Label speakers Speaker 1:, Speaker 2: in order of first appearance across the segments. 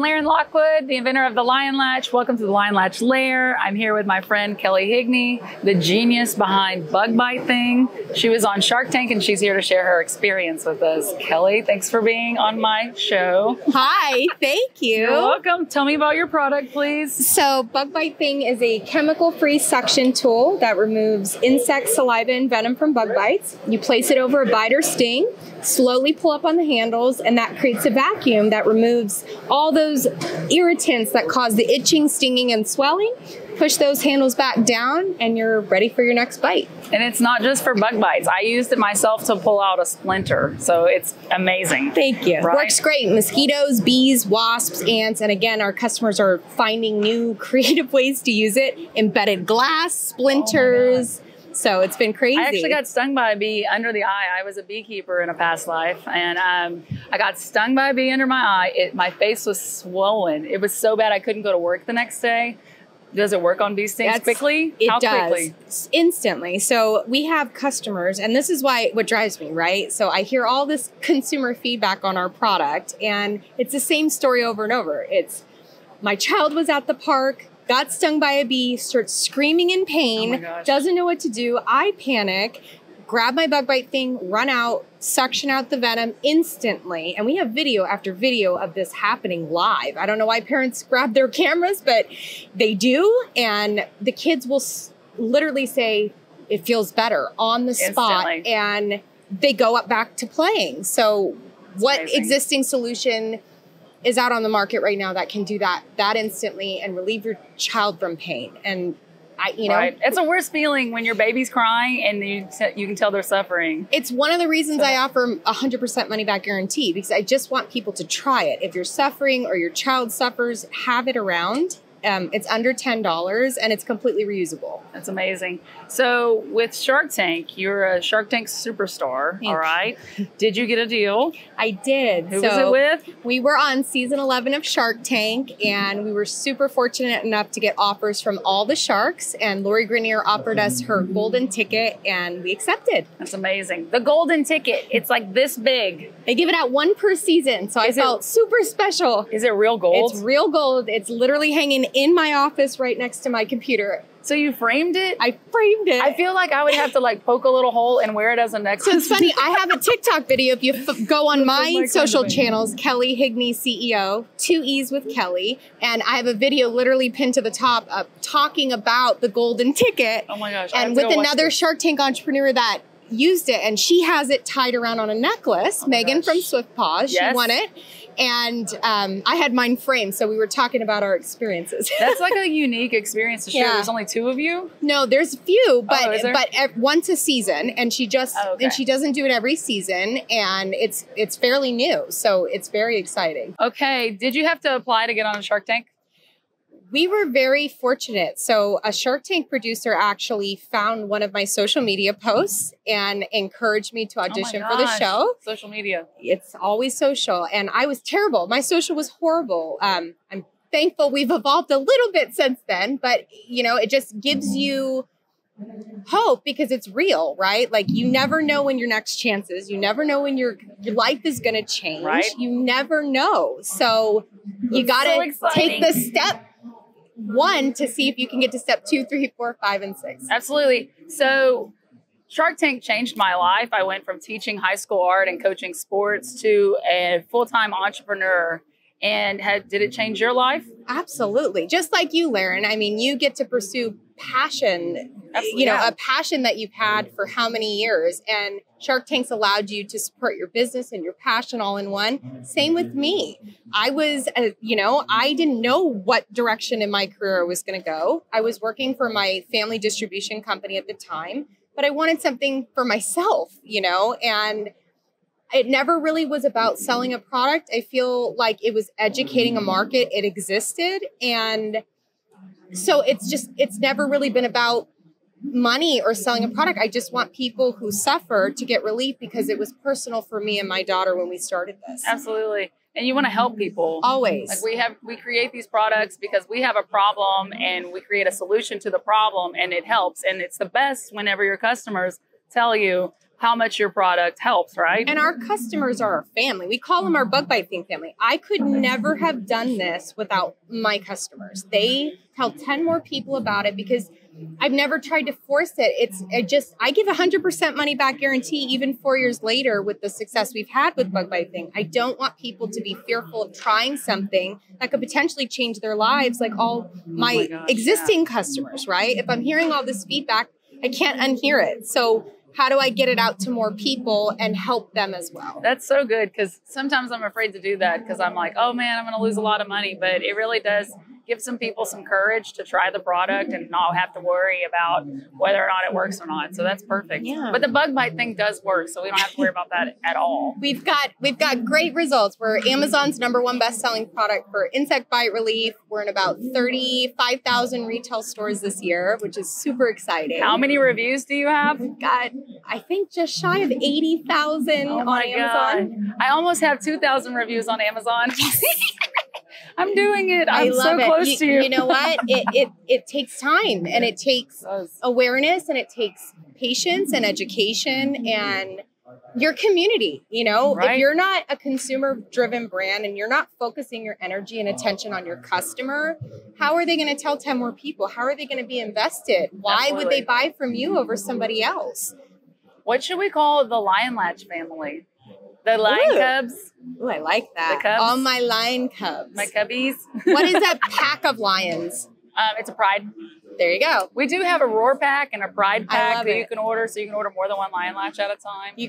Speaker 1: Lerin Lockwood, the inventor of the Lion Latch. Welcome to the Lion Latch Lair. I'm here with my friend Kelley Higney, the genius behind Bug Bite Thing. She was on Shark Tank and she's here to share her experience with us. Kelley, thanks for being on my show.
Speaker 2: Hi, thank you.
Speaker 1: You're welcome. Tell me about your product, please.
Speaker 2: So Bug Bite Thing is a chemical-free suction tool that removes insect saliva and venom from bug bites. You place it over a bite or sting, slowly pull up on the handles, and that creates a vacuum that removes all those irritants that cause the itching, stinging, and swelling. Push those handles back down and you're ready for your next bite.
Speaker 1: And it's not just for bug bites. I used it myself to pull out a splinter, so it's amazing.
Speaker 2: Thank you.
Speaker 1: Right?
Speaker 2: Works great. Mosquitoes, bees, wasps, ants, and again, our customers are finding new creative ways to use it. Embedded glass, splinters. So it's been crazy.
Speaker 1: I actually got stung by a bee under the eye. I was a beekeeper in a past life, and I got stung by a bee under my eye. My face was swollen. It was so bad I couldn't go to work the next day. Does it work on bee stings quickly?
Speaker 2: It
Speaker 1: How
Speaker 2: does.
Speaker 1: Quickly?
Speaker 2: Instantly. So we have customers, and this is what drives me, right? So I hear all this consumer feedback on our product, and it's the same story over and over. It's, my child was at the park, got stung by a bee, starts screaming in pain, doesn't know what to do. I panic, grab my Bug Bite Thing, run out, suction out the venom instantly. And we have video after video of this happening live. I don't know why parents grab their cameras, but they do. And the kids will literally say, it feels better on the spot. And they go up back to playing. So what existing solution is out on the market right now that can do that instantly and relieve your child from pain? And it's a worse feeling when your baby's crying and you can tell they're suffering. It's one of the reasons I offer 100% money back guarantee, because I just want people to try it. If you're suffering or your child suffers, have it around. It's under $10 and it's completely reusable. That's amazing. So with Shark Tank, you're a Shark Tank superstar, all right? Did you get a deal? I did. Who was it with? We were on season 11 of Shark Tank, and we were super fortunate enough to get offers from all the sharks, and Lori Grenier offered us her golden ticket and we accepted. That's amazing. The golden ticket, it's like this big. They give it out one per season, so I felt super special. Is it real gold? It's real gold. It's literally hanging in my office right next to my computer. So you framed it? I framed it. I feel like I would have to like poke a little hole and wear it as a necklace. So it's funny, I have a TikTok video. If you go on my social channels, Kelley Higney CEO, 2 E's with Kelley, and I have a video literally pinned to the top of talking about the golden ticket. Oh my gosh. And with another Shark Tank entrepreneur that used it, and she has it tied around on a necklace. Megan from Swift Paws, she won it. And I had mine framed, so we were talking about our experiences. That's like a unique experience to share. Yeah. There's only 2 of you? No, there's a few, but once a season, and she just and she doesn't do it every season, and it's fairly new, so it's very exciting. Okay, did you have to apply to get on a Shark Tank? We were very fortunate. So a Shark Tank producer actually found one of my social media posts and encouraged me to audition for the show. Social media. It's always social. And I was terrible. My social was horrible. I'm thankful we've evolved a little bit since then, but it just gives you hope because it's real, right? Like you never know when your next chance is. You never know when your life is going to change. Right? You never know. So you got to take the step 1 to see if you can get to step 2, 3, 4, 5, and 6. Absolutely. So Shark Tank changed my life. I went from teaching high school art and coaching sports to a full-time entrepreneur. And did it change your life? Absolutely. Just like you, Lerin. I mean, you get to pursue passion, a passion that you've had for how many years. And Shark Tank's allowed you to support your business and your passion all in one. Same with me. I was, I didn't know what direction in my career I was going to go. I was working for my family distribution company at the time, but I wanted something for myself, and it never really was about selling a product. I feel like it was educating a market. It existed. And so it's never really been about money or selling a product. I just want people who suffer to get relief because it was personal for me and my daughter when we started this. Absolutely. And you want to help people. Always. Like we create these products because we have a problem and we create a solution to the problem and it helps. And it's the best whenever your customers tell you,
Speaker 1: how much your product helps, right?
Speaker 2: And our customers are our family. We call them our bug bite thing family. I could never have done this without my customers. They tell 10 more people about it because I've never tried to force it. I give 100% money back guarantee even 4 years later with the success we've had with bug bite thing. I don't want people to be fearful of trying something that could potentially change their lives, like all my existing customers, right? If I'm hearing all this feedback, I can't unhear it. So how do I get it out to more people and help them as well?
Speaker 1: That's so good, because sometimes I'm afraid to do that because I'm like, oh man, I'm going to lose a lot of money. But it really does give some people some courage to try the product and not have to worry about whether or not it works or not. So that's perfect.
Speaker 2: Yeah.
Speaker 1: But the bug bite thing does work, so we don't have to worry about that at all.
Speaker 2: We've got great results. We're Amazon's #1 best-selling product for insect bite relief. We're in about 35,000 retail stores this year, which is super exciting.
Speaker 1: How many reviews do you have?
Speaker 2: We've got, I think, just shy of 80,000 on Amazon.
Speaker 1: God. I almost have 2,000 reviews on Amazon. I'm doing it. I'm so
Speaker 2: it.
Speaker 1: close to you.
Speaker 2: You know what? It takes time, and it takes awareness, and it takes patience and education and your community. You know,
Speaker 1: right.
Speaker 2: If you're not a consumer-driven brand and you're not focusing your energy and attention on your customer, how are they going to tell 10 more people? How are they going to be invested? Why would they buy from you over somebody else?
Speaker 1: What should we call the Lion Latch family? The Lion Cubs?
Speaker 2: Ooh, I like that.
Speaker 1: The Cubs?
Speaker 2: All my Lion Cubs.
Speaker 1: My Cubbies?
Speaker 2: What is that pack of lions?
Speaker 1: It's a Pride.
Speaker 2: There you go.
Speaker 1: We do have a Roar pack and a Pride pack that
Speaker 2: it.
Speaker 1: you can order, so you can order more than one Lion Latch at a time.
Speaker 2: You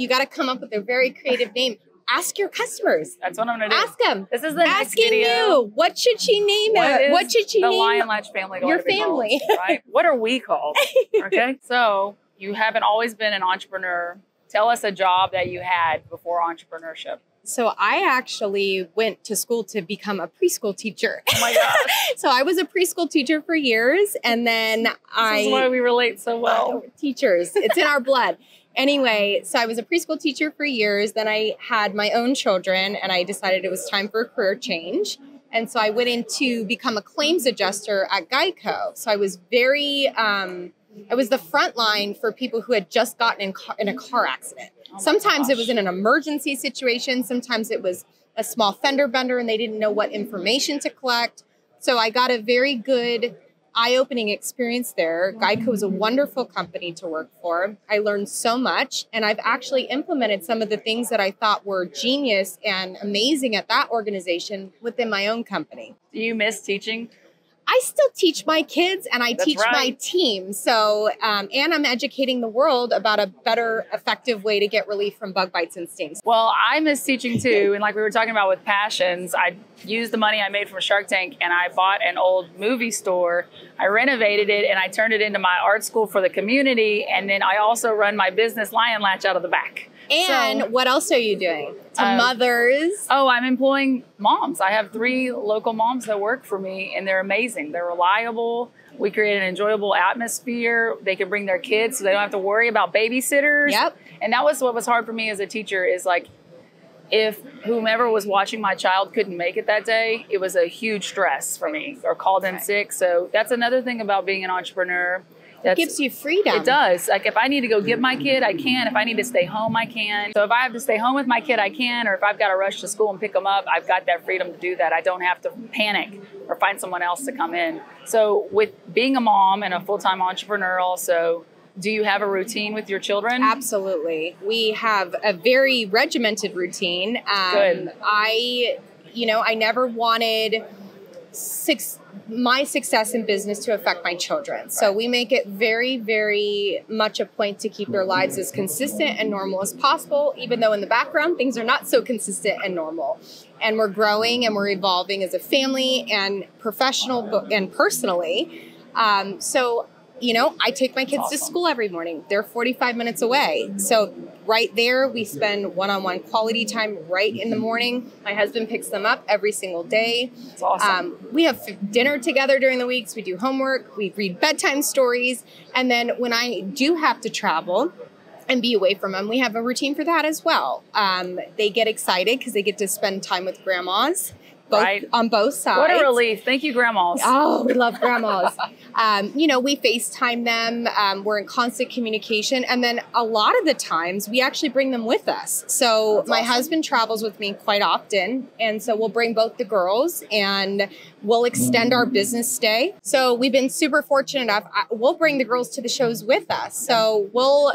Speaker 2: gotta come up with a very creative name. Ask your customers.
Speaker 1: That's what I'm gonna do.
Speaker 2: Ask them.
Speaker 1: This is the next
Speaker 2: Asking
Speaker 1: video.
Speaker 2: you. What should she name it? What should she
Speaker 1: the
Speaker 2: name
Speaker 1: Lion Latch family?
Speaker 2: your family?
Speaker 1: Called, right? What are we called? Okay. So you haven't always been an entrepreneur. Tell us a job that you had before entrepreneurship.
Speaker 2: So I actually went to school to become a preschool teacher.
Speaker 1: Oh my gosh.
Speaker 2: So I was a preschool teacher for years, and then
Speaker 1: This is why we relate so well.
Speaker 2: Teachers, it's in our blood. Anyway, so I was a preschool teacher for years. Then I had my own children, and I decided it was time for a career change. And so I went in to become a claims adjuster at Geico. So I was I was the front line for people who had just gotten in a car accident. Sometimes it was in an emergency situation. Sometimes it was a small fender bender and they didn't know what information to collect. So I got a very good eye-opening experience there. Geico is a wonderful company to work for. I learned so much, and I've actually implemented some of the things that I thought were genius and amazing at that organization within my own company.
Speaker 1: Do you miss teaching?
Speaker 2: I still teach my kids and I teach
Speaker 1: right.
Speaker 2: my team. So, and I'm educating the world about a better, effective way to get relief from bug bites and stings.
Speaker 1: Well, I miss teaching too. And like we were talking about with passions, I used the money I made from Shark Tank and I bought an old movie store. I renovated it and I turned it into my art school for the community. And then I also run my business Lion Latch out of the back.
Speaker 2: And what else are you doing to mothers?
Speaker 1: Oh, I'm employing moms. I have 3 local moms that work for me, and they're amazing. They're reliable. We create an enjoyable atmosphere. They can bring their kids, so they don't have to worry about babysitters.
Speaker 2: Yep.
Speaker 1: And that was what was hard for me as a teacher is like, if whomever was watching my child couldn't make it that day, it was a huge stress for me, or called in sick. So that's another thing about being an entrepreneur.
Speaker 2: It gives you freedom.
Speaker 1: It does. Like if I need to go get my kid, I can. If I need to stay home, I can. So if I have to stay home with my kid, I can. Or if I've got to rush to school and pick them up, I've got that freedom to do that. I don't have to panic or find someone else to come in. So with being a mom and a full-time entrepreneur also, do you have a routine with your children?
Speaker 2: Absolutely. We have a very regimented routine.
Speaker 1: Good.
Speaker 2: I never wanted my success in business to affect my children. So we make it very, very much a point to keep their lives as consistent and normal as possible, even though in the background, things are not so consistent and normal. And we're growing and we're evolving as a family and professional and personally. So I take my kids to school every morning. They're 45 minutes away. So right there, we spend one-on-one quality time right in the morning. My husband picks them up every single day.
Speaker 1: That's awesome.
Speaker 2: We have dinner together during the weeks. We do homework. We read bedtime stories. And then when I do have to travel and be away from them, we have a routine for that as well. They get excited because they get to spend time with grandmas.
Speaker 1: right?
Speaker 2: On both sides.
Speaker 1: What a relief. Thank you, grandmas.
Speaker 2: Oh, we love grandmas. You know, we FaceTime them. We're in constant communication. And then a lot of the times we actually bring them with us. So
Speaker 1: That's
Speaker 2: my
Speaker 1: awesome.
Speaker 2: husband travels with me quite often. And so we'll bring both the girls and we'll extend our business stay. So we've been super fortunate enough. We'll bring the girls to the shows with us. So we'll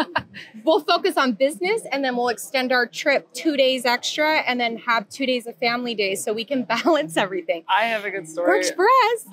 Speaker 2: focus on business and then we'll extend our trip 2 days extra and then have 2 days of family days so we can balance everything.
Speaker 1: I have a good story.
Speaker 2: Works for us.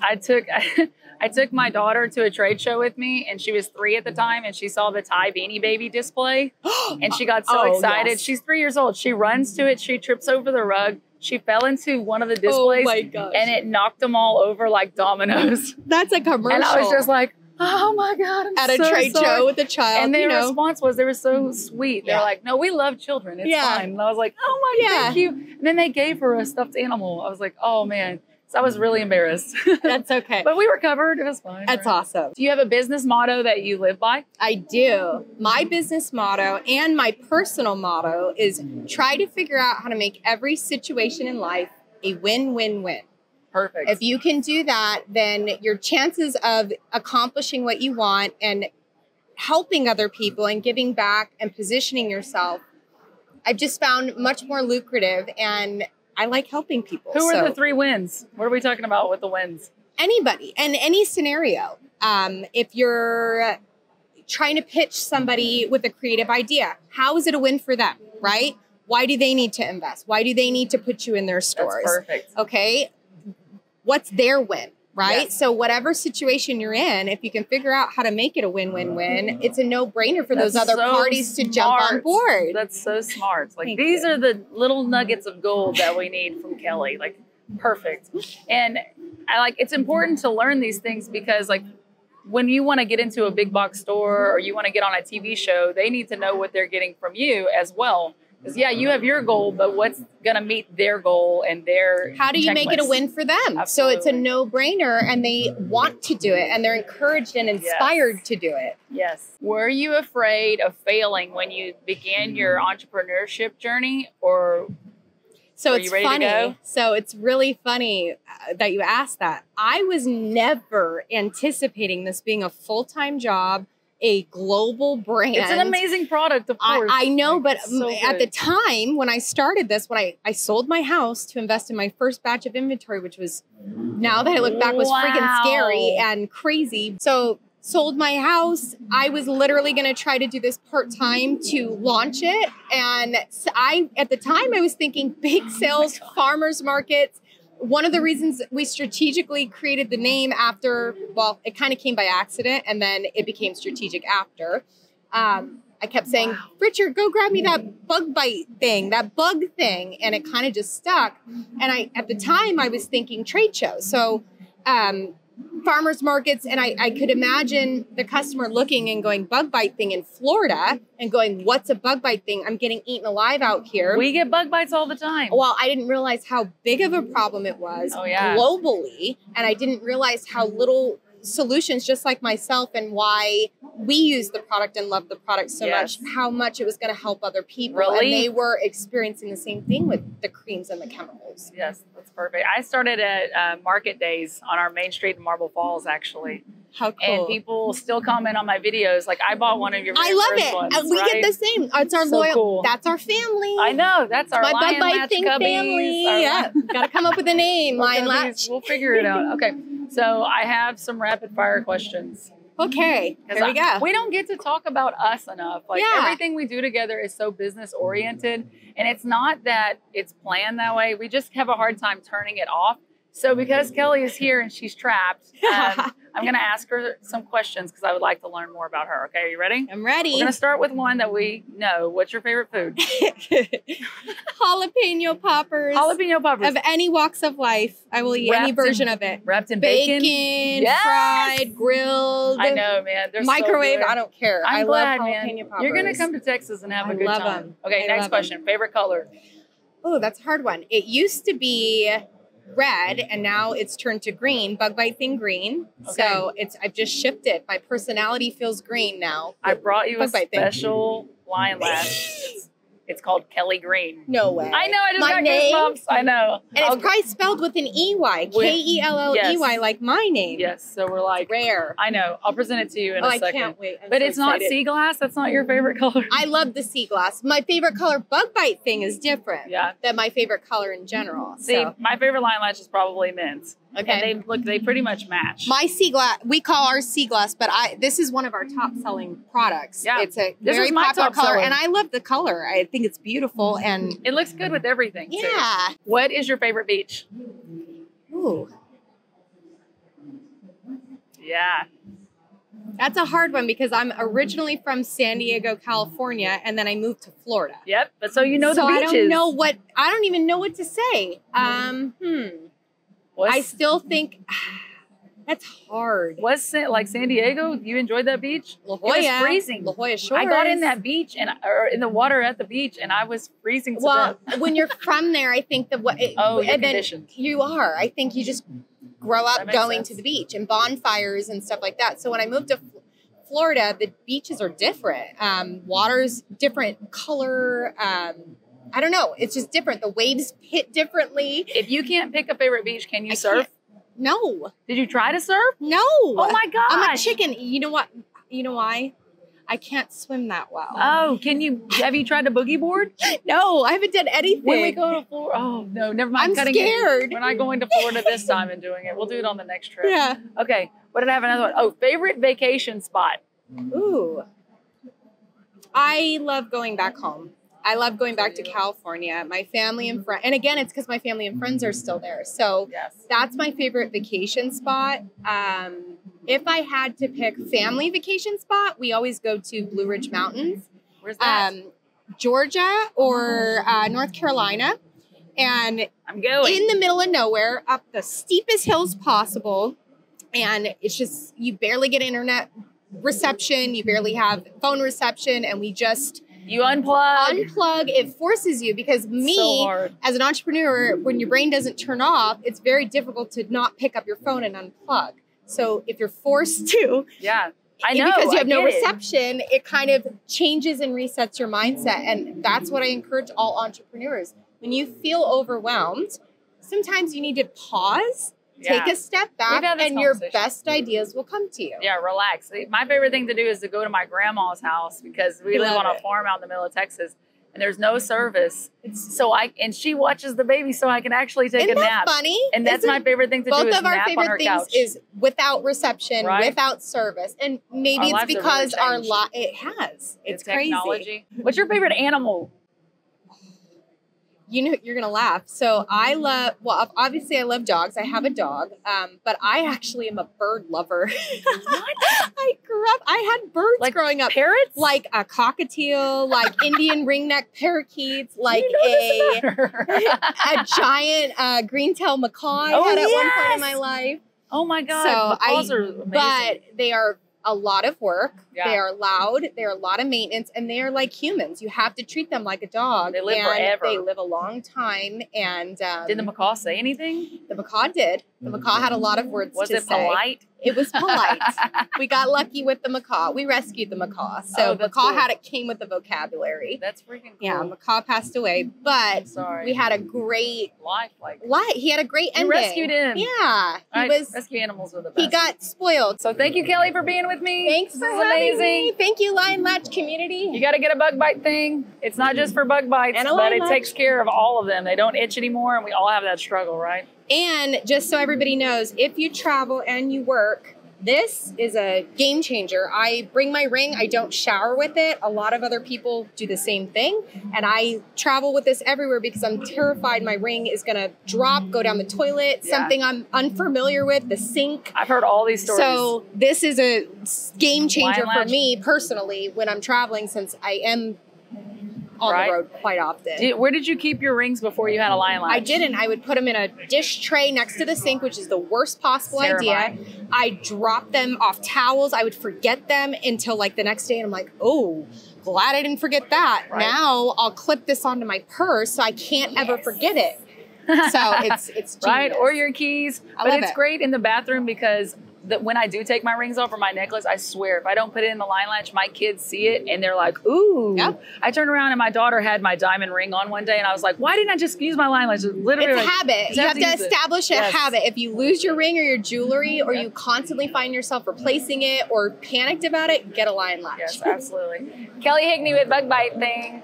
Speaker 1: I took my daughter to a trade show with me, and she was 3 at the time, and she saw the Thai Beanie Baby display, and she got so excited.
Speaker 2: Yes.
Speaker 1: She's 3 years old. She runs to it. She trips over the rug. She fell into one of the displays,
Speaker 2: my gosh.
Speaker 1: and it knocked them all over like dominoes.
Speaker 2: That's a commercial.
Speaker 1: And I was just like, oh my God, I'm
Speaker 2: at a
Speaker 1: so
Speaker 2: trade
Speaker 1: sorry.
Speaker 2: show with a child.
Speaker 1: And their
Speaker 2: you know.
Speaker 1: response was, they were so sweet. They
Speaker 2: Yeah.
Speaker 1: were like, no, we love children. It's
Speaker 2: Yeah.
Speaker 1: fine. And I was like, oh my,
Speaker 2: Yeah.
Speaker 1: thank you. And then they gave her a stuffed animal. I was like, oh man. So I was really embarrassed.
Speaker 2: That's okay.
Speaker 1: But we recovered. It was fine.
Speaker 2: That's
Speaker 1: right?
Speaker 2: awesome.
Speaker 1: Do you have a business motto that you live by?
Speaker 2: I do. My business motto and my personal motto is try to figure out how to make every situation in life a win-win-win.
Speaker 1: Perfect.
Speaker 2: If you can do that, then your chances of accomplishing what you want and helping other people and giving back and positioning yourself, I've just found much more lucrative, and I like helping people.
Speaker 1: Who are
Speaker 2: So
Speaker 1: the 3 wins? What are we talking about with the wins?
Speaker 2: anybody and any scenario. If you're trying to pitch somebody with a creative idea, how is it a win for them, right? Why do they need to invest? Why do they need to put you in their stores?
Speaker 1: That's perfect.
Speaker 2: Okay. What's their win, right?
Speaker 1: Yes.
Speaker 2: So whatever situation you're in, if you can figure out how to make it a win-win-win, it's a no-brainer for those
Speaker 1: That's
Speaker 2: other
Speaker 1: so
Speaker 2: parties to jump on
Speaker 1: smart.
Speaker 2: board.
Speaker 1: That's so smart. Like
Speaker 2: Thank
Speaker 1: these
Speaker 2: you.
Speaker 1: are the little nuggets of gold that we need from Kelley. Like perfect. And it's important to learn these things because like when you want to get into a big box store or you want to get on a TV show, they need to know what they're getting from you as well. Because yeah, you have your goal, but what's going to meet their goal and their
Speaker 2: How do you make it a
Speaker 1: checklist?
Speaker 2: win for them?
Speaker 1: Absolutely.
Speaker 2: So it's a no-brainer and they want to do it and they're encouraged and inspired to do it.
Speaker 1: Yes. Were you afraid of failing when you began your entrepreneurship journey, or
Speaker 2: So
Speaker 1: Are
Speaker 2: it's
Speaker 1: you ready to
Speaker 2: funny.
Speaker 1: go?
Speaker 2: So it's really funny that you asked that. I was never anticipating this being a full-time job, a global brand.
Speaker 1: it's an amazing product, of course.
Speaker 2: I know,
Speaker 1: Like,
Speaker 2: but
Speaker 1: so
Speaker 2: at the
Speaker 1: good.
Speaker 2: time when I started this, when I sold my house to invest in my first batch of inventory, which was, now that I look back, was freaking
Speaker 1: Wow.
Speaker 2: scary and crazy. So sold my house. I was literally going to try to do this part-time to launch it. And at the time I was thinking big sales, farmers markets. One of the reasons we strategically created the name after, well, it kind of came by accident and then it became strategic after. I kept saying, Richard, go grab me that bug bite thing, that bug thing. And it kind of just stuck. And at the time I was thinking trade shows. So, farmers markets, and I could imagine the customer looking and going bug bite thing in Florida and going, what's a bug bite thing? I'm getting eaten alive out here.
Speaker 1: We get bug bites all the time.
Speaker 2: Well, I didn't realize how big of a problem it was globally, and I didn't realize how little solutions, just like myself, and why we use the product and love the product so much, how much it was going to help other people.
Speaker 1: Really?
Speaker 2: And they were experiencing the same thing with the creams and the chemicals.
Speaker 1: Yes, that's perfect. I started at Market Days on our main street in Marble Falls, actually.
Speaker 2: How cool.
Speaker 1: And people still comment on my videos. Like, I bought one of your
Speaker 2: I
Speaker 1: very
Speaker 2: love
Speaker 1: first
Speaker 2: it.
Speaker 1: ones,
Speaker 2: We
Speaker 1: right?
Speaker 2: get the same. It's our
Speaker 1: So
Speaker 2: loyal.
Speaker 1: cool.
Speaker 2: That's our family.
Speaker 1: I know. That's our
Speaker 2: My
Speaker 1: Lion
Speaker 2: Bug Bite
Speaker 1: Latch
Speaker 2: Thing
Speaker 1: cubbies.
Speaker 2: family.
Speaker 1: Our
Speaker 2: Yeah. Got to come up with a name. Lion
Speaker 1: cubbies.
Speaker 2: Latch.
Speaker 1: We'll figure it out. Okay. So I have some rapid fire questions.
Speaker 2: Okay. Here we go.
Speaker 1: We don't get to talk about us enough. Like
Speaker 2: Yeah.
Speaker 1: everything we do together is so business oriented. And it's not that it's planned that way. We just have a hard time turning it off. So because Kelley is here and she's trapped, I'm going to ask her some questions because I would like to learn more about her. Okay, are you ready?
Speaker 2: I'm ready.
Speaker 1: We're going to start with one that we know. What's your favorite food?
Speaker 2: Jalapeno poppers.
Speaker 1: Jalapeno poppers.
Speaker 2: Of any walks of life. I will eat any version of it.
Speaker 1: Wrapped in
Speaker 2: Bacon,
Speaker 1: Yes!
Speaker 2: fried, grilled.
Speaker 1: I know, man. They're
Speaker 2: Microwave.
Speaker 1: So good.
Speaker 2: I don't care.
Speaker 1: I'm
Speaker 2: I
Speaker 1: glad,
Speaker 2: love
Speaker 1: man.
Speaker 2: jalapeno poppers.
Speaker 1: You're going to come to Texas and have a
Speaker 2: I
Speaker 1: good
Speaker 2: love
Speaker 1: time.
Speaker 2: 'em.
Speaker 1: Okay,
Speaker 2: I
Speaker 1: next
Speaker 2: love 'em.
Speaker 1: question. Favorite color?
Speaker 2: Oh, that's a hard one. It used to be red and now it's turned to green, bug bite thing green.
Speaker 1: Okay.
Speaker 2: So I've just shifted. My personality feels green now.
Speaker 1: I brought you a
Speaker 2: Bug bite thing.
Speaker 1: special Lion Latch. It's called Kelley Green.
Speaker 2: No way.
Speaker 1: I know. I just
Speaker 2: My
Speaker 1: got
Speaker 2: name?
Speaker 1: goosebumps. I know.
Speaker 2: And it's probably spelled with an EY, Kelley,
Speaker 1: Yes.
Speaker 2: like my name.
Speaker 1: Yes. So we're like,
Speaker 2: Rare.
Speaker 1: I know. I'll present it to you in a second.
Speaker 2: I can't wait.
Speaker 1: But it's not sea glass. That's not your favorite color.
Speaker 2: I love the sea glass. My favorite color bug bite thing is different than my favorite color in general.
Speaker 1: See, my favorite Lion Latch is probably Mints.
Speaker 2: Okay.
Speaker 1: And they pretty much match.
Speaker 2: My sea glass, we call ours sea glass, but this is one of our top selling products.
Speaker 1: Yeah.
Speaker 2: It's a
Speaker 1: This
Speaker 2: very
Speaker 1: is my
Speaker 2: popular
Speaker 1: top
Speaker 2: color,
Speaker 1: seller.
Speaker 2: and I love the color. I think it's beautiful, and
Speaker 1: It looks good with everything, too.
Speaker 2: yeah.
Speaker 1: What is your favorite beach?
Speaker 2: Ooh,
Speaker 1: Yeah.
Speaker 2: that's a hard one because I'm originally from San Diego, California, and then I moved to Florida.
Speaker 1: Yep. But so you know the
Speaker 2: So
Speaker 1: beaches.
Speaker 2: I don't even know what to say. I still think that's hard.
Speaker 1: Was like San Diego? You enjoyed that beach?
Speaker 2: La Jolla,
Speaker 1: It was freezing.
Speaker 2: La Jolla Shores.
Speaker 1: I got in that beach or in the water at the beach, and I was freezing to
Speaker 2: Well,
Speaker 1: death.
Speaker 2: when you're from there, I think
Speaker 1: you're
Speaker 2: and then
Speaker 1: conditioned.
Speaker 2: you are. I think you just grow
Speaker 1: That
Speaker 2: up
Speaker 1: makes
Speaker 2: going
Speaker 1: sense.
Speaker 2: to the beach and bonfires and stuff like that. So when I moved to Florida, the beaches are different. Water's different color. I don't know. It's just different. The waves hit differently.
Speaker 1: If you can't pick a favorite beach, can you surf?
Speaker 2: No.
Speaker 1: Did you try to surf?
Speaker 2: No.
Speaker 1: Oh my gosh.
Speaker 2: I'm a chicken. You know what? You know why? I can't swim that well.
Speaker 1: Oh, have you tried to boogie board?
Speaker 2: No, I haven't done anything.
Speaker 1: When we go to Florida, oh no, never mind.
Speaker 2: I'm
Speaker 1: cutting it.
Speaker 2: scared.
Speaker 1: We're not going to Florida this time and doing it. We'll do it on the next trip.
Speaker 2: Yeah.
Speaker 1: Okay. What did I have another one? Oh, favorite vacation spot.
Speaker 2: Ooh. I love going back home. I love going back to California. My family and friends, and again, it's because my family and friends are still there. So
Speaker 1: Yes.
Speaker 2: that's my favorite vacation spot. If I had to pick family vacation spot, we always go to Blue Ridge Mountains,
Speaker 1: Where's that?
Speaker 2: Georgia or North Carolina. And
Speaker 1: I'm going.
Speaker 2: in the middle of nowhere, up the steepest hills possible. And it's just, you barely get internet reception, you barely have phone reception, and we just
Speaker 1: You unplug.
Speaker 2: It forces you because
Speaker 1: So hard.
Speaker 2: as an entrepreneur, when your brain doesn't turn off, it's very difficult to not pick up your phone and unplug. So if you're forced to,
Speaker 1: Yeah. I know.
Speaker 2: because you have no
Speaker 1: I get it.
Speaker 2: reception, it kind of changes and resets your mindset. And that's what I encourage all entrepreneurs. When you feel overwhelmed, sometimes you need to pause, take a step back,
Speaker 1: had this
Speaker 2: and your
Speaker 1: conversation.
Speaker 2: best ideas will come to you.
Speaker 1: Yeah, relax. My favorite thing to do is to go to my grandma's house because we live
Speaker 2: Love
Speaker 1: on a
Speaker 2: it.
Speaker 1: farm out in the middle of Texas and there's no service. And she watches the baby so I can actually take
Speaker 2: Isn't
Speaker 1: a
Speaker 2: that
Speaker 1: nap.
Speaker 2: funny?
Speaker 1: And that's
Speaker 2: Isn't-
Speaker 1: my favorite thing to do
Speaker 2: Both
Speaker 1: is
Speaker 2: of our
Speaker 1: nap on her
Speaker 2: favorite things
Speaker 1: couch.
Speaker 2: is without reception,
Speaker 1: Right?
Speaker 2: without service. And maybe
Speaker 1: Our
Speaker 2: it's
Speaker 1: lives have really
Speaker 2: because our
Speaker 1: changed.
Speaker 2: it has. It's
Speaker 1: The
Speaker 2: crazy.
Speaker 1: technology. What's your favorite animal?
Speaker 2: You know, you're going to laugh. So obviously I love dogs. I have a dog, but I actually am a bird lover. I had birds
Speaker 1: Like
Speaker 2: growing up.
Speaker 1: Parrots?
Speaker 2: Like a cockatiel, like Indian ringneck parakeets, like
Speaker 1: You know this about her.
Speaker 2: a giant green-tailed macaw I
Speaker 1: Oh,
Speaker 2: had at one point
Speaker 1: yes!
Speaker 2: in my life.
Speaker 1: Oh my God.
Speaker 2: So
Speaker 1: Macaws are amazing.
Speaker 2: But they are a lot of work.
Speaker 1: Yeah.
Speaker 2: They are loud. They're a lot of maintenance, and they are like humans. You have to treat them like a dog.
Speaker 1: They live
Speaker 2: and
Speaker 1: forever.
Speaker 2: They live a long time. And
Speaker 1: Did the macaw say anything?
Speaker 2: the macaw did. The macaw had a lot of words
Speaker 1: Was
Speaker 2: to
Speaker 1: it
Speaker 2: say.
Speaker 1: polite?
Speaker 2: It was polite. We got lucky with the macaw. We rescued the macaw. So
Speaker 1: Oh, that's
Speaker 2: macaw
Speaker 1: cool.
Speaker 2: came with the vocabulary.
Speaker 1: That's freaking cool.
Speaker 2: Yeah, macaw passed away, but
Speaker 1: Sorry.
Speaker 2: we had a great
Speaker 1: life like
Speaker 2: He had a great
Speaker 1: You
Speaker 2: ending.
Speaker 1: rescued him.
Speaker 2: Yeah,
Speaker 1: rescue animals are the best.
Speaker 2: He got spoiled.
Speaker 1: So thank you, Kelley, for being with me.
Speaker 2: Thanks
Speaker 1: This
Speaker 2: for
Speaker 1: is
Speaker 2: having
Speaker 1: amazing.
Speaker 2: me. Thank you, Lion Latch community.
Speaker 1: You got to get a bug bite thing. It's not just for bug bites,
Speaker 2: And a
Speaker 1: but
Speaker 2: Lion
Speaker 1: it
Speaker 2: Latch.
Speaker 1: takes care of all of them. They don't itch anymore, and we all have that struggle, right?
Speaker 2: And just so everybody knows, if you travel and you work, this is a game changer. I bring my ring. I don't shower with it. A lot of other people do the same thing. And I travel with this everywhere because I'm terrified my ring is going to drop, go down the toilet,
Speaker 1: Yeah.
Speaker 2: something I'm unfamiliar with, the sink.
Speaker 1: I've heard all these stories.
Speaker 2: So this is a game changer
Speaker 1: Lion
Speaker 2: for
Speaker 1: Latch.
Speaker 2: me personally when I'm traveling, since I am on
Speaker 1: Right.
Speaker 2: the road quite often.
Speaker 1: Where did you keep your rings before you had a Lion Latch?
Speaker 2: I didn't. I would put them in a dish tray next to the sink, which is the worst possible idea.
Speaker 1: Terrifying.
Speaker 2: I dropped them off towels. I would forget them until like the next day, and I'm like, oh, glad I didn't forget that.
Speaker 1: Right.
Speaker 2: Now I'll clip this onto my purse so I can't ever forget it. So it's genius.
Speaker 1: Right, or your keys.
Speaker 2: I
Speaker 1: But
Speaker 2: love
Speaker 1: it's
Speaker 2: it.
Speaker 1: great in the bathroom because that when I do take my rings off or my necklace, I swear, if I don't put it in the Lion Latch, my kids see it and they're like, ooh.
Speaker 2: Yep.
Speaker 1: I turned around and my daughter had my diamond ring on one day and I was like, why didn't I just use my Lion Latch? Literally,
Speaker 2: It's a
Speaker 1: like,
Speaker 2: habit. You have to establish a
Speaker 1: Yes.
Speaker 2: habit. If you lose your ring or your jewelry, or you constantly find yourself replacing it or panicked about it, get a Lion Latch.
Speaker 1: Yes, absolutely. Kelley Higney with Bug Bite Thing.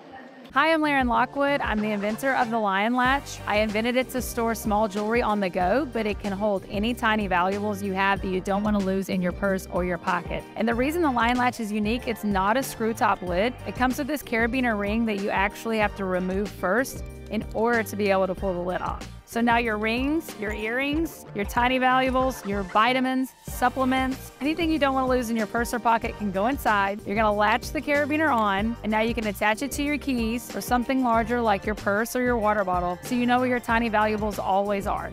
Speaker 1: Hi, I'm Lerin Lockwood. I'm the inventor of the Lion Latch. I invented it to store small jewelry on the go, but it can hold any tiny valuables you have that you don't want to lose in your purse or your pocket. And the reason the Lion Latch is unique, it's not a screw top lid. It comes with this carabiner ring that you actually have to remove first in order to be able to pull the lid off. So now your rings, your earrings, your tiny valuables, your vitamins, supplements, anything you don't want to lose in your purse or pocket can go inside. You're gonna latch the carabiner on, and now you can attach it to your keys or something larger like your purse or your water bottle so you know where your tiny valuables always are.